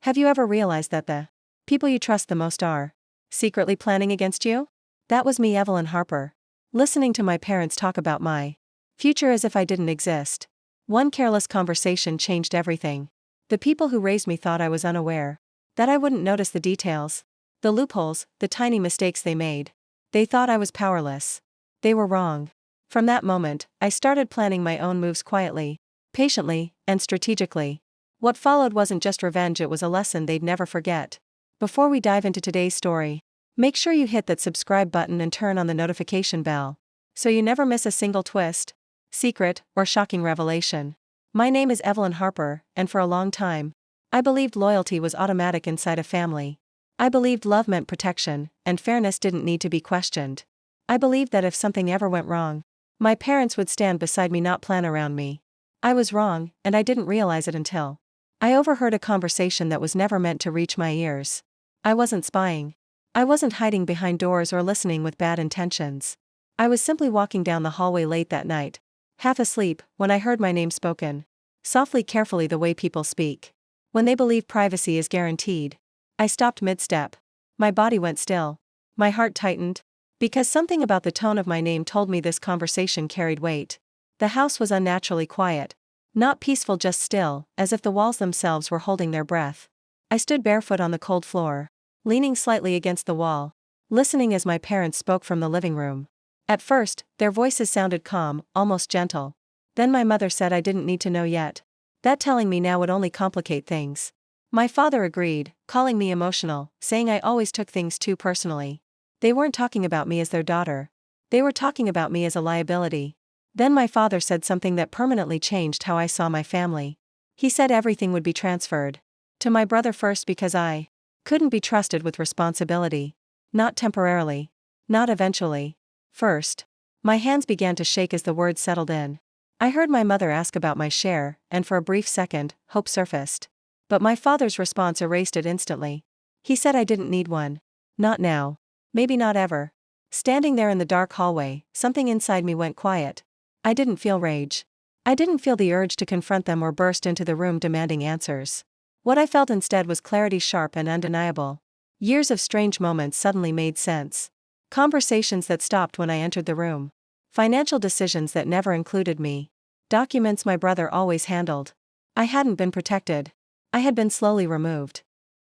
Have you ever realized that the people you trust the most are secretly planning against you? That was me, Evelyn Harper, listening to my parents talk about my future as if I didn't exist. One careless conversation changed everything. The people who raised me thought I was unaware, that I wouldn't notice the details, the loopholes, the tiny mistakes they made. They thought I was powerless. They were wrong. From that moment, I started planning my own moves quietly, patiently, and strategically. What followed wasn't just revenge, it was a lesson they'd never forget. Before we dive into today's story, make sure you hit that subscribe button and turn on the notification bell, so you never miss a single twist, secret, or shocking revelation. My name is Evelyn Harper, and for a long time, I believed loyalty was automatic inside a family. I believed love meant protection, and fairness didn't need to be questioned. I believed that if something ever went wrong, my parents would stand beside me, not plan around me. I was wrong, and I didn't realize it until I overheard a conversation that was never meant to reach my ears. I wasn't spying. I wasn't hiding behind doors or listening with bad intentions. I was simply walking down the hallway late that night, half asleep, when I heard my name spoken. Softly, carefully, the way people speak when they believe privacy is guaranteed. I stopped mid-step. My body went still. My heart tightened, because something about the tone of my name told me this conversation carried weight. The house was unnaturally quiet. Not peaceful, just still, as if the walls themselves were holding their breath. I stood barefoot on the cold floor, leaning slightly against the wall, listening as my parents spoke from the living room. At first, their voices sounded calm, almost gentle. Then my mother said I didn't need to know yet. That telling me now would only complicate things. My father agreed, calling me emotional, saying I always took things too personally. They weren't talking about me as their daughter. They were talking about me as a liability. Then my father said something that permanently changed how I saw my family. He said everything would be transferred to my brother first, because I couldn't be trusted with responsibility. Not temporarily. Not eventually. First. My hands began to shake as the words settled in. I heard my mother ask about my share, and for a brief second, hope surfaced. But my father's response erased it instantly. He said I didn't need one. Not now. Maybe not ever. Standing there in the dark hallway, something inside me went quiet. I didn't feel rage. I didn't feel the urge to confront them or burst into the room demanding answers. What I felt instead was clarity, sharp and undeniable. Years of strange moments suddenly made sense. Conversations that stopped when I entered the room. Financial decisions that never included me. Documents my brother always handled. I hadn't been protected. I had been slowly removed.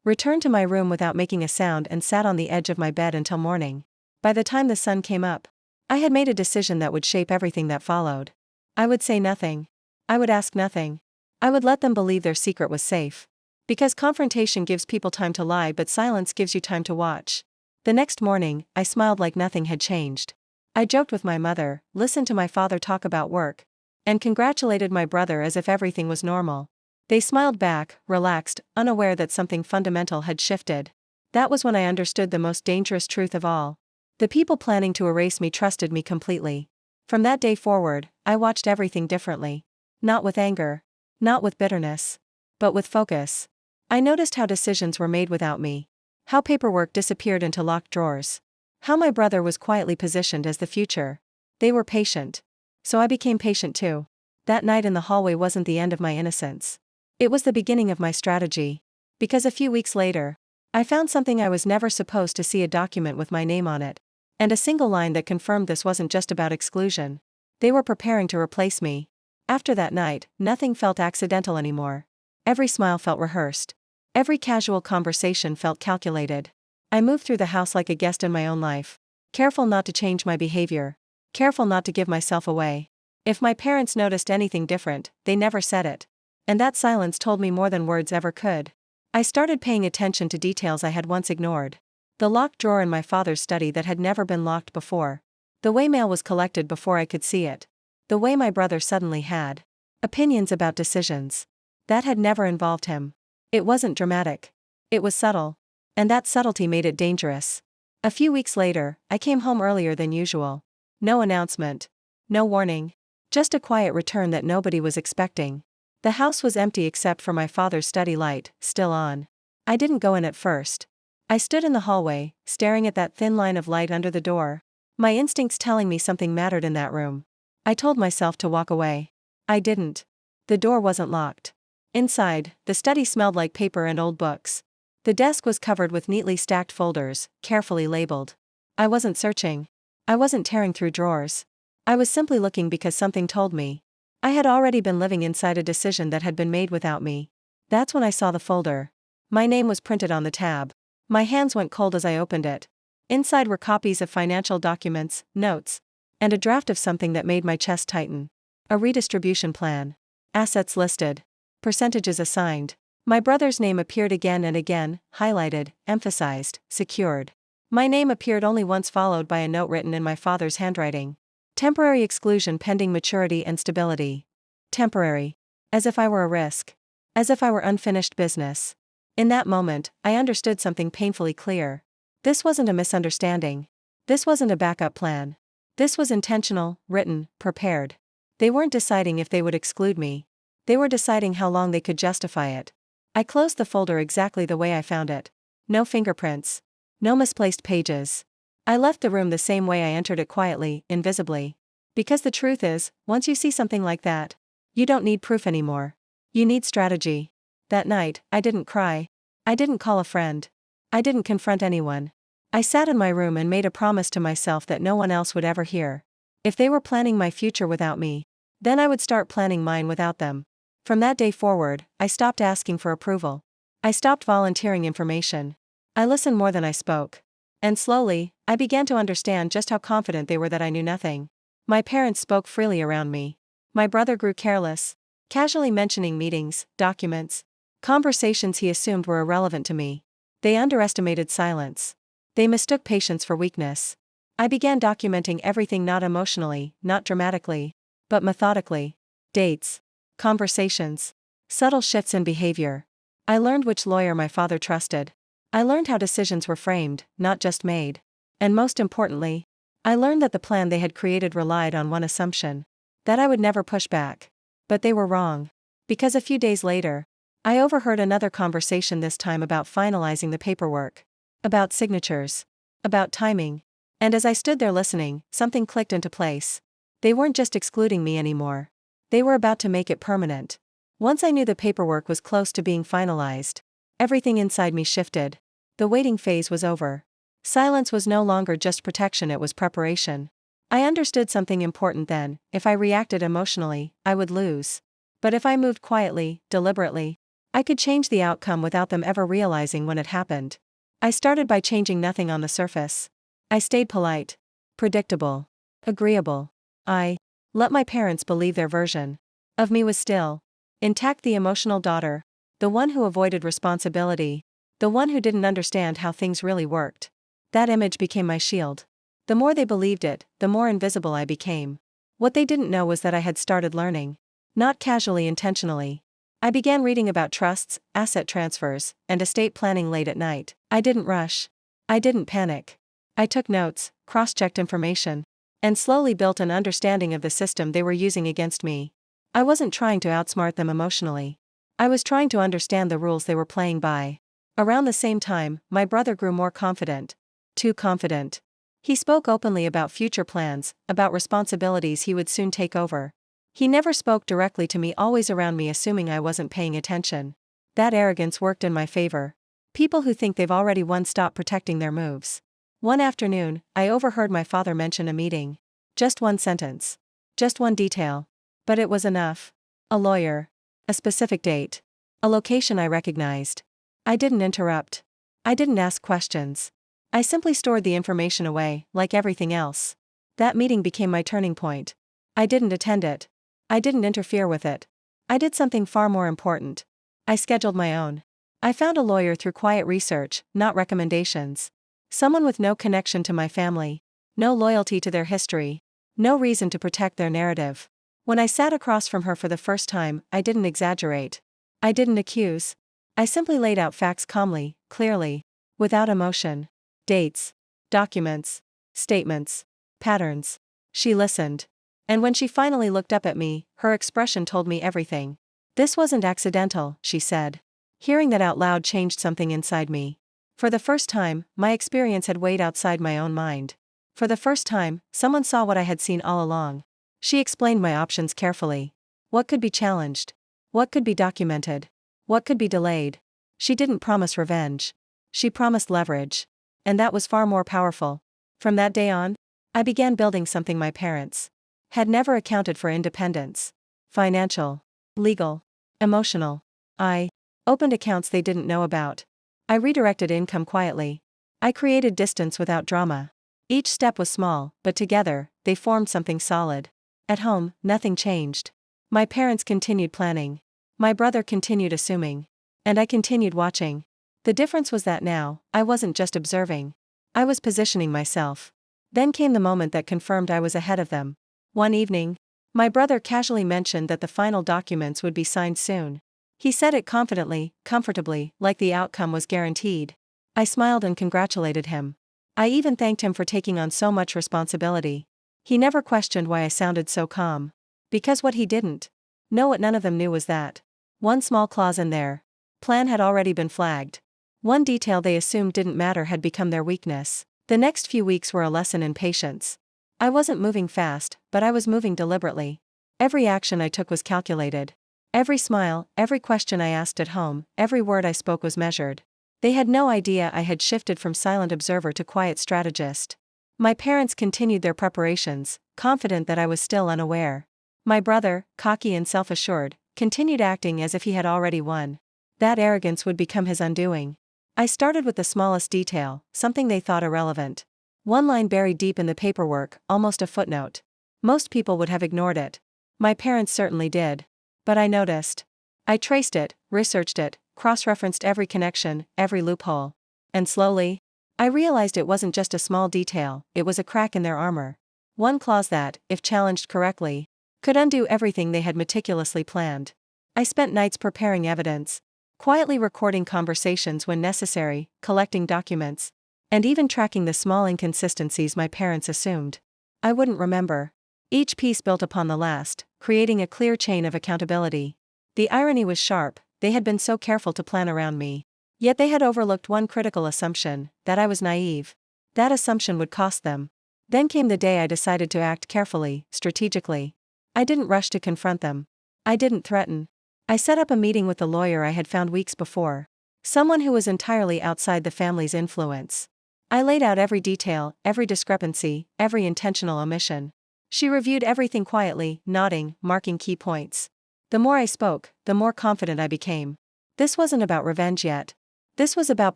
Returned to my room without making a sound and sat on the edge of my bed until morning. By the time the sun came up, I had made a decision that would shape everything that followed. I would say nothing. I would ask nothing. I would let them believe their secret was safe. Because confrontation gives people time to lie, but silence gives you time to watch. The next morning, I smiled like nothing had changed. I joked with my mother, listened to my father talk about work, and congratulated my brother as if everything was normal. They smiled back, relaxed, unaware that something fundamental had shifted. That was when I understood the most dangerous truth of all. The people planning to erase me trusted me completely. From that day forward, I watched everything differently. Not with anger. Not with bitterness. But with focus. I noticed how decisions were made without me. How paperwork disappeared into locked drawers. How my brother was quietly positioned as the future. They were patient. So I became patient too. That night in the hallway wasn't the end of my innocence. It was the beginning of my strategy. Because a few weeks later, I found something I was never supposed to see, a document with my name on it. And a single line that confirmed this wasn't just about exclusion. They were preparing to replace me. After that night, nothing felt accidental anymore. Every smile felt rehearsed. Every casual conversation felt calculated. I moved through the house like a guest in my own life. Careful not to change my behavior. Careful not to give myself away. If my parents noticed anything different, they never said it. And that silence told me more than words ever could. I started paying attention to details I had once ignored. The locked drawer in my father's study that had never been locked before. The way mail was collected before I could see it. The way my brother suddenly had opinions about decisions. That had never involved him. It wasn't dramatic. It was subtle. And that subtlety made it dangerous. A few weeks later, I came home earlier than usual. No announcement. No warning. Just a quiet return that nobody was expecting. The house was empty except for my father's study light, still on. I didn't go in at first. I stood in the hallway, staring at that thin line of light under the door. My instincts telling me something mattered in that room. I told myself to walk away. I didn't. The door wasn't locked. Inside, the study smelled like paper and old books. The desk was covered with neatly stacked folders, carefully labeled. I wasn't searching. I wasn't tearing through drawers. I was simply looking because something told me. I had already been living inside a decision that had been made without me. That's when I saw the folder. My name was printed on the tab. My hands went cold as I opened it. Inside were copies of financial documents, notes, and a draft of something that made my chest tighten. A redistribution plan. Assets listed. Percentages assigned. My brother's name appeared again and again, highlighted, emphasized, secured. My name appeared only once, followed by a note written in my father's handwriting. Temporary exclusion pending maturity and stability. Temporary. As if I were a risk. As if I were unfinished business. In that moment, I understood something painfully clear. This wasn't a misunderstanding. This wasn't a backup plan. This was intentional, written, prepared. They weren't deciding if they would exclude me. They were deciding how long they could justify it. I closed the folder exactly the way I found it. No fingerprints. No misplaced pages. I left the room the same way I entered it, quietly, invisibly. Because the truth is, once you see something like that, you don't need proof anymore. You need strategy. That night, I didn't cry. I didn't call a friend. I didn't confront anyone. I sat in my room and made a promise to myself that no one else would ever hear. If they were planning my future without me, then I would start planning mine without them. From that day forward, I stopped asking for approval. I stopped volunteering information. I listened more than I spoke. And slowly, I began to understand just how confident they were that I knew nothing. My parents spoke freely around me. My brother grew careless, casually mentioning meetings, documents, conversations he assumed were irrelevant to me. They underestimated silence. They mistook patience for weakness. I began documenting everything, not emotionally, not dramatically, but methodically. Dates. Conversations. Subtle shifts in behavior. I learned which lawyer my father trusted. I learned how decisions were framed, not just made. And most importantly, I learned that the plan they had created relied on one assumption: that I would never push back. But they were wrong. Because a few days later, I overheard another conversation, this time about finalizing the paperwork. About signatures. About timing. And as I stood there listening, something clicked into place. They weren't just excluding me anymore. They were about to make it permanent. Once I knew the paperwork was close to being finalized, everything inside me shifted. The waiting phase was over. Silence was no longer just protection, it was preparation. I understood something important then: if I reacted emotionally, I would lose. But if I moved quietly, deliberately, I could change the outcome without them ever realizing when it happened. I started by changing nothing on the surface. I stayed polite, predictable, agreeable. I let my parents believe their version of me was still intact, the emotional daughter, the one who avoided responsibility, the one who didn't understand how things really worked. That image became my shield. The more they believed it, the more invisible I became. What they didn't know was that I had started learning. Not casually, intentionally. I began reading about trusts, asset transfers, and estate planning late at night. I didn't rush. I didn't panic. I took notes, cross-checked information, and slowly built an understanding of the system they were using against me. I wasn't trying to outsmart them emotionally. I was trying to understand the rules they were playing by. Around the same time, my brother grew more confident. Too confident. He spoke openly about future plans, about responsibilities he would soon take over. He never spoke directly to me, always around me, assuming I wasn't paying attention. That arrogance worked in my favor. People who think they've already won stop protecting their moves. One afternoon, I overheard my father mention a meeting. Just one sentence. Just one detail. But it was enough. A lawyer. A specific date. A location I recognized. I didn't interrupt. I didn't ask questions. I simply stored the information away, like everything else. That meeting became my turning point. I didn't attend it. I didn't interfere with it. I did something far more important. I scheduled my own. I found a lawyer through quiet research, not recommendations. Someone with no connection to my family, no loyalty to their history, no reason to protect their narrative. When I sat across from her for the first time, I didn't exaggerate. I didn't accuse. I simply laid out facts calmly, clearly, without emotion. Dates, documents, statements, patterns. She listened. And when she finally looked up at me, her expression told me everything. This wasn't accidental, she said. Hearing that out loud changed something inside me. For the first time, my experience had weighed outside my own mind. For the first time, someone saw what I had seen all along. She explained my options carefully. What could be challenged? What could be documented? What could be delayed? She didn't promise revenge. She promised leverage. And that was far more powerful. From that day on, I began building something my parents had never accounted for: independence. Financial, legal, emotional. I opened accounts they didn't know about. I redirected income quietly. I created distance without drama. Each step was small, but together, they formed something solid. At home, nothing changed. My parents continued planning. My brother continued assuming. And I continued watching. The difference was that now, I wasn't just observing. I was positioning myself. Then came the moment that confirmed I was ahead of them. One evening, my brother casually mentioned that the final documents would be signed soon. He said it confidently, comfortably, like the outcome was guaranteed. I smiled and congratulated him. I even thanked him for taking on so much responsibility. He never questioned why I sounded so calm. Because what he didn't know, what none of them knew, was that one small clause in their plan had already been flagged. One detail they assumed didn't matter had become their weakness. The next few weeks were a lesson in patience. I wasn't moving fast, but I was moving deliberately. Every action I took was calculated. Every smile, every question I asked at home, every word I spoke was measured. They had no idea I had shifted from silent observer to quiet strategist. My parents continued their preparations, confident that I was still unaware. My brother, cocky and self-assured, continued acting as if he had already won. That arrogance would become his undoing. I started with the smallest detail, something they thought irrelevant. One line buried deep in the paperwork, almost a footnote. Most people would have ignored it. My parents certainly did. But I noticed. I traced it, researched it, cross-referenced every connection, every loophole. And slowly, I realized it wasn't just a small detail, it was a crack in their armor. One clause that, if challenged correctly, could undo everything they had meticulously planned. I spent nights preparing evidence, quietly recording conversations when necessary, collecting documents, and even tracking the small inconsistencies my parents assumed I wouldn't remember. Each piece built upon the last, creating a clear chain of accountability. The irony was sharp: they had been so careful to plan around me. Yet they had overlooked one critical assumption: that I was naive. That assumption would cost them. Then came the day I decided to act carefully, strategically. I didn't rush to confront them. I didn't threaten. I set up a meeting with the lawyer I had found weeks before. Someone who was entirely outside the family's influence. I laid out every detail, every discrepancy, every intentional omission. She reviewed everything quietly, nodding, marking key points. The more I spoke, the more confident I became. This wasn't about revenge yet. This was about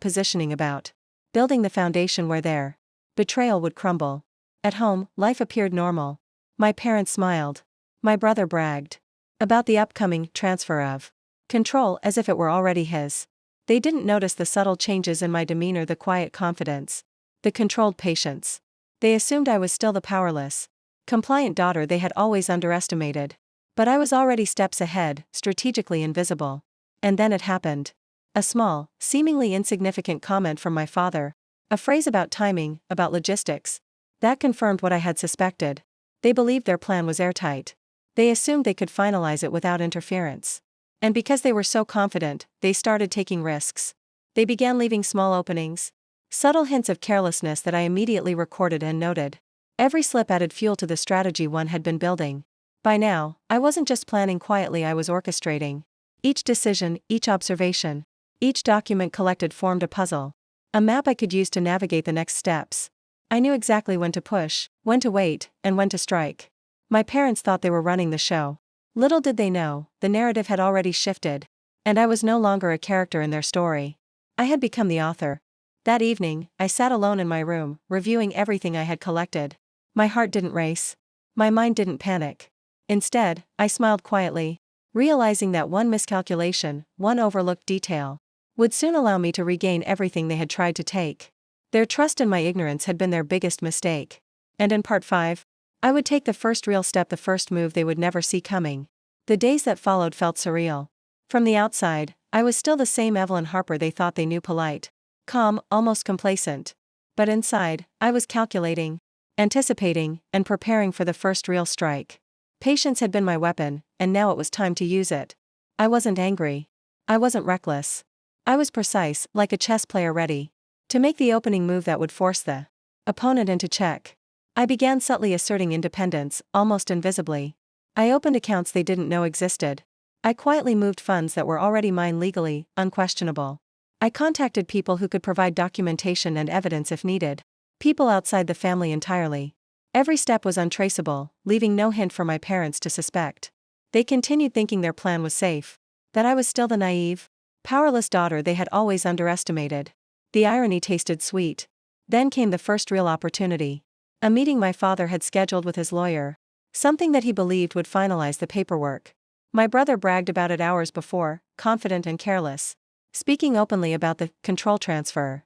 positioning, about building the foundation where their betrayal would crumble. At home, life appeared normal. My parents smiled. My brother bragged about the upcoming transfer of control as if it were already his. They didn't notice the subtle changes in my demeanor, the quiet confidence, the controlled patience. They assumed I was still the powerless, compliant daughter they had always underestimated. But I was already steps ahead, strategically invisible. And then it happened. A small, seemingly insignificant comment from my father. A phrase about timing, about logistics. That confirmed what I had suspected. They believed their plan was airtight. They assumed they could finalize it without interference. And because they were so confident, they started taking risks. They began leaving small openings, subtle hints of carelessness that I immediately recorded and noted. Every slip added fuel to the strategy one had been building. By now, I wasn't just planning quietly, I was orchestrating. Each decision, each observation, each document collected formed a puzzle. A map I could use to navigate the next steps. I knew exactly when to push, when to wait, and when to strike. My parents thought they were running the show. Little did they know, the narrative had already shifted. And I was no longer a character in their story. I had become the author. That evening, I sat alone in my room, reviewing everything I had collected. My heart didn't race. My mind didn't panic. Instead, I smiled quietly, realizing that one miscalculation, one overlooked detail, would soon allow me to regain everything they had tried to take. Their trust in my ignorance had been their biggest mistake. And in part 5, I would take the first real step, the first move they would never see coming. The days that followed felt surreal. From the outside, I was still the same Evelyn Harper they thought they knew, polite, calm, almost complacent. But inside, I was calculating, anticipating, and preparing for the first real strike. Patience had been my weapon, and now it was time to use it. I wasn't angry. I wasn't reckless. I was precise, like a chess player ready to make the opening move that would force the opponent into check. I began subtly asserting independence, almost invisibly. I opened accounts they didn't know existed. I quietly moved funds that were already mine legally, unquestionable. I contacted people who could provide documentation and evidence if needed. People outside the family entirely. Every step was untraceable, leaving no hint for my parents to suspect. They continued thinking their plan was safe. That I was still the naive, powerless daughter they had always underestimated. The irony tasted sweet. Then came the first real opportunity. A meeting my father had scheduled with his lawyer. Something that he believed would finalize the paperwork. My brother bragged about it hours before, confident and careless. Speaking openly about the control transfer.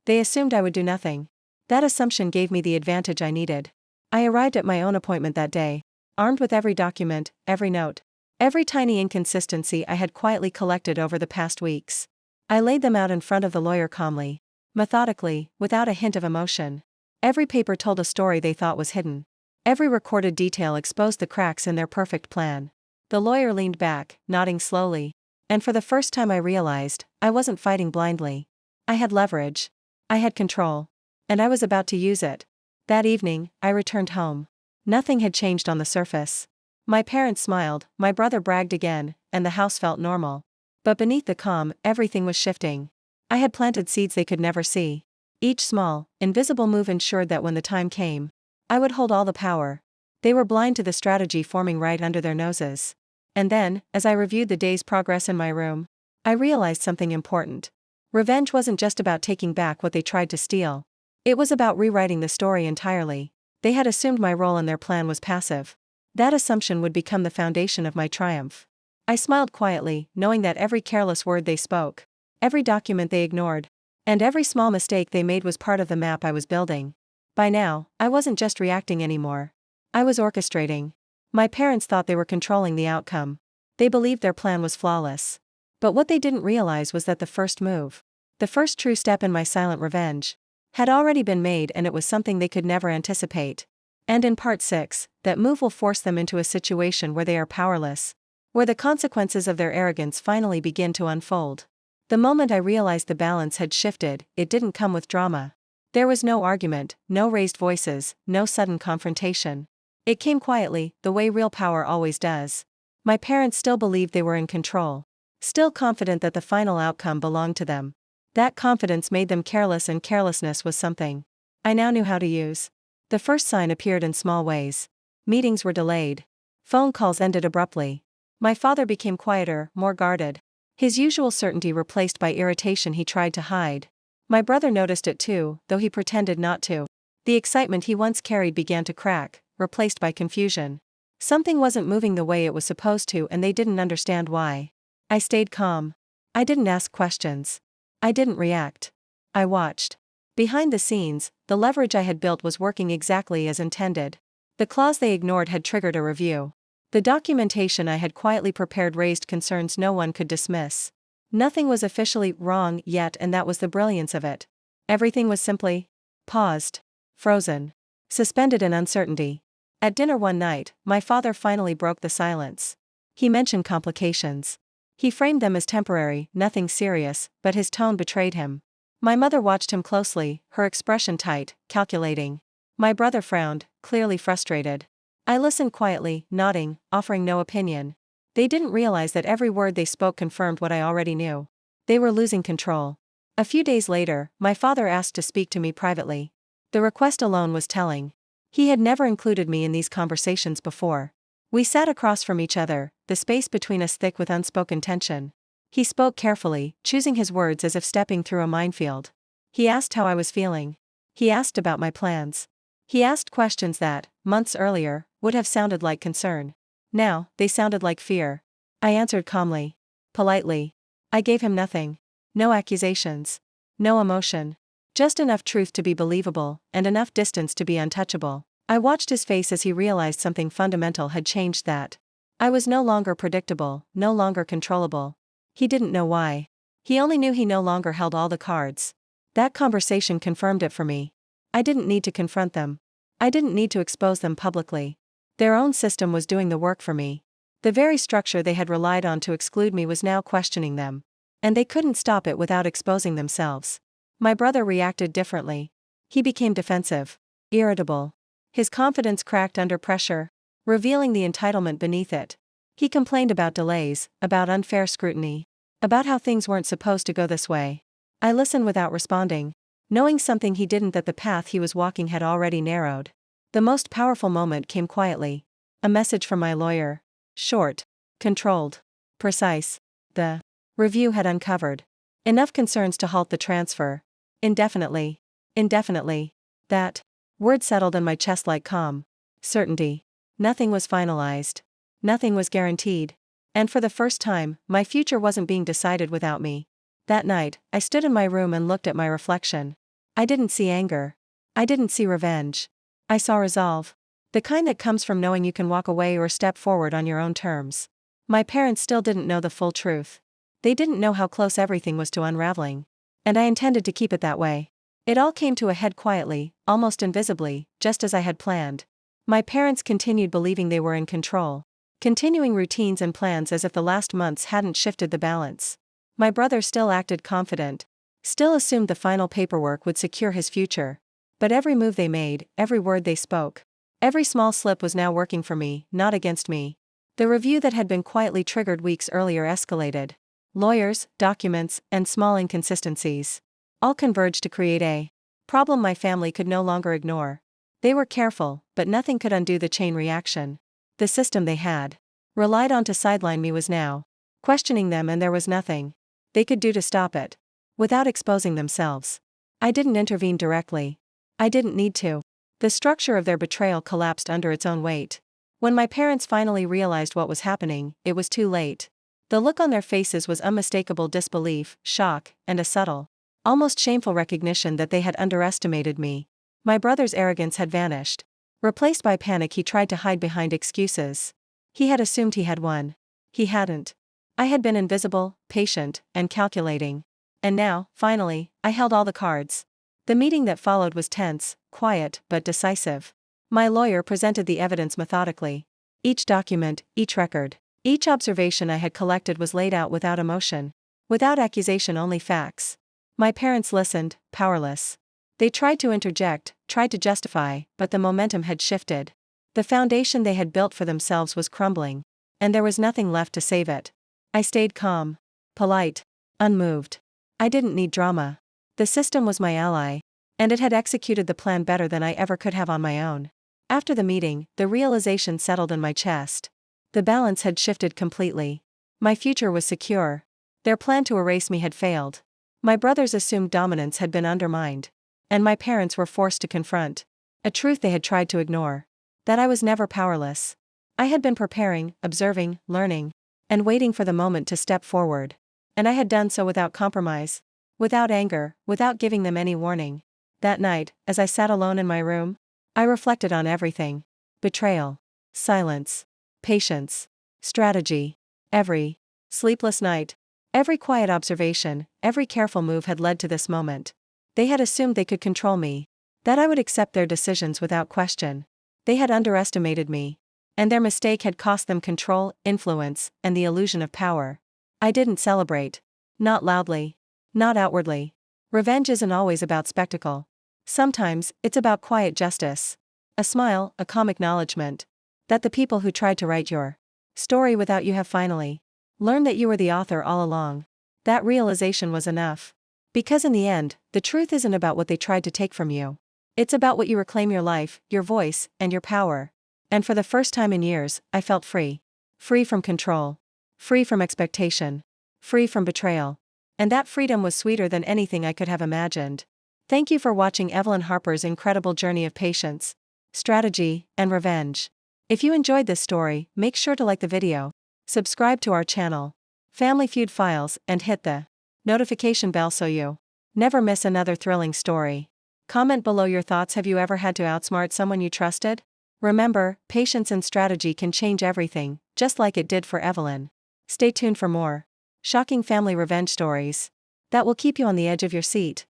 They assumed I would do nothing. That assumption gave me the advantage I needed. I arrived at my own appointment that day, armed with every document, every note, every tiny inconsistency I had quietly collected over the past weeks. I laid them out in front of the lawyer calmly, methodically, without a hint of emotion. Every paper told a story they thought was hidden. Every recorded detail exposed the cracks in their perfect plan. The lawyer leaned back, nodding slowly. And for the first time I realized, I wasn't fighting blindly. I had leverage. I had control. And I was about to use it. That evening, I returned home. Nothing had changed on the surface. My parents smiled, my brother bragged again, and the house felt normal. But beneath the calm, everything was shifting. I had planted seeds they could never see. Each small, invisible move ensured that when the time came, I would hold all the power. They were blind to the strategy forming right under their noses. And then, as I reviewed the day's progress in my room, I realized something important. Revenge wasn't just about taking back what they tried to steal. It was about rewriting the story entirely. They had assumed my role in their plan was passive. That assumption would become the foundation of my triumph. I smiled quietly, knowing that every careless word they spoke, every document they ignored, and every small mistake they made was part of the map I was building. By now, I wasn't just reacting anymore. I was orchestrating. My parents thought they were controlling the outcome. They believed their plan was flawless. But what they didn't realize was that the first move, the first true step in my silent revenge, had already been made, and it was something they could never anticipate. And in part 6, that move will force them into a situation where they are powerless, where the consequences of their arrogance finally begin to unfold. The moment I realized the balance had shifted, it didn't come with drama. There was no argument, no raised voices, no sudden confrontation. It came quietly, the way real power always does. My parents still believed they were in control, still confident that the final outcome belonged to them. That confidence made them careless, and carelessness was something I now knew how to use. The first sign appeared in small ways. Meetings were delayed. Phone calls ended abruptly. My father became quieter, more guarded. His usual certainty replaced by irritation he tried to hide. My brother noticed it too, though he pretended not to. The excitement he once carried began to crack, replaced by confusion. Something wasn't moving the way it was supposed to, and they didn't understand why. I stayed calm. I didn't ask questions. I didn't react. I watched. Behind the scenes, the leverage I had built was working exactly as intended. The clause they ignored had triggered a review. The documentation I had quietly prepared raised concerns no one could dismiss. Nothing was officially wrong yet, and that was the brilliance of it. Everything was simply paused, frozen, suspended in uncertainty. At dinner one night, my father finally broke the silence. He mentioned complications. He framed them as temporary, nothing serious, but his tone betrayed him. My mother watched him closely, her expression tight, calculating. My brother frowned, clearly frustrated. I listened quietly, nodding, offering no opinion. They didn't realize that every word they spoke confirmed what I already knew. They were losing control. A few days later, my father asked to speak to me privately. The request alone was telling. He had never included me in these conversations before. We sat across from each other, the space between us thick with unspoken tension. He spoke carefully, choosing his words as if stepping through a minefield. He asked how I was feeling. He asked about my plans. He asked questions that, months earlier, would have sounded like concern. Now, they sounded like fear. I answered calmly. Politely. I gave him nothing. No accusations. No emotion. Just enough truth to be believable, and enough distance to be untouchable. I watched his face as he realized something fundamental had changed, that I was no longer predictable, no longer controllable. He didn't know why. He only knew he no longer held all the cards. That conversation confirmed it for me. I didn't need to confront them. I didn't need to expose them publicly. Their own system was doing the work for me. The very structure they had relied on to exclude me was now questioning them. And they couldn't stop it without exposing themselves. My brother reacted differently. He became defensive, irritable. His confidence cracked under pressure, revealing the entitlement beneath it. He complained about delays, about unfair scrutiny, about how things weren't supposed to go this way. I listened without responding, knowing something he didn't, that the path he was walking had already narrowed. The most powerful moment came quietly. A message from my lawyer. Short, controlled, precise. The review had uncovered enough concerns to halt the transfer. Indefinitely. Indefinitely. That word settled in my chest like calm certainty. Nothing was finalized. Nothing was guaranteed. And for the first time, my future wasn't being decided without me. That night, I stood in my room and looked at my reflection. I didn't see anger. I didn't see revenge. I saw resolve. The kind that comes from knowing you can walk away or step forward on your own terms. My parents still didn't know the full truth. They didn't know how close everything was to unraveling. And I intended to keep it that way. It all came to a head quietly, almost invisibly, just as I had planned. My parents continued believing they were in control, continuing routines and plans as if the last months hadn't shifted the balance. My brother still acted confident, still assumed the final paperwork would secure his future. But every move they made, every word they spoke, every small slip was now working for me, not against me. The review that had been quietly triggered weeks earlier escalated. Lawyers, documents, and small inconsistencies all converged to create a problem my family could no longer ignore. They were careful, but nothing could undo the chain reaction. The system they had relied on to sideline me was now questioning them, and there was nothing they could do to stop it without exposing themselves. I didn't intervene directly. I didn't need to. The structure of their betrayal collapsed under its own weight. When my parents finally realized what was happening, it was too late. The look on their faces was unmistakable disbelief, shock, and a subtle, almost shameful recognition that they had underestimated me. My brother's arrogance had vanished. Replaced by panic, he tried to hide behind excuses. He had assumed he had won. He hadn't. I had been invisible, patient, and calculating. And now, finally, I held all the cards. The meeting that followed was tense, quiet, but decisive. My lawyer presented the evidence methodically. Each document, each record, each observation I had collected was laid out without emotion. Without accusation, only facts. My parents listened, powerless. They tried to interject, tried to justify, but the momentum had shifted. The foundation they had built for themselves was crumbling, and there was nothing left to save it. I stayed calm, polite, unmoved. I didn't need drama. The system was my ally, and it had executed the plan better than I ever could have on my own. After the meeting, the realization settled in my chest. The balance had shifted completely. My future was secure. Their plan to erase me had failed. My brother's assumed dominance had been undermined. And my parents were forced to confront a truth they had tried to ignore. That I was never powerless. I had been preparing, observing, learning, and waiting for the moment to step forward. And I had done so without compromise, without anger, without giving them any warning. That night, as I sat alone in my room, I reflected on everything. Betrayal, silence, patience, strategy. Every sleepless night, every quiet observation, every careful move had led to this moment. They had assumed they could control me, that I would accept their decisions without question. They had underestimated me, and their mistake had cost them control, influence, and the illusion of power. I didn't celebrate. Not loudly. Not outwardly. Revenge isn't always about spectacle. Sometimes, it's about quiet justice. A smile, a calm acknowledgement that the people who tried to write your story without you have finally learned that you were the author all along. That realization was enough. Because in the end, the truth isn't about what they tried to take from you. It's about what you reclaim: your life, your voice, and your power. And for the first time in years, I felt free. Free from control. Free from expectation. Free from betrayal. And that freedom was sweeter than anything I could have imagined. Thank you for watching Evelyn Harper's incredible journey of patience, strategy, and revenge. If you enjoyed this story, make sure to like the video, subscribe to our channel, Family Feud Files, and hit the notification bell so you never miss another thrilling story. Comment below your thoughts. Have you ever had to outsmart someone you trusted? Remember, patience and strategy can change everything, just like it did for Evelyn. Stay tuned for more shocking family revenge stories that will keep you on the edge of your seat.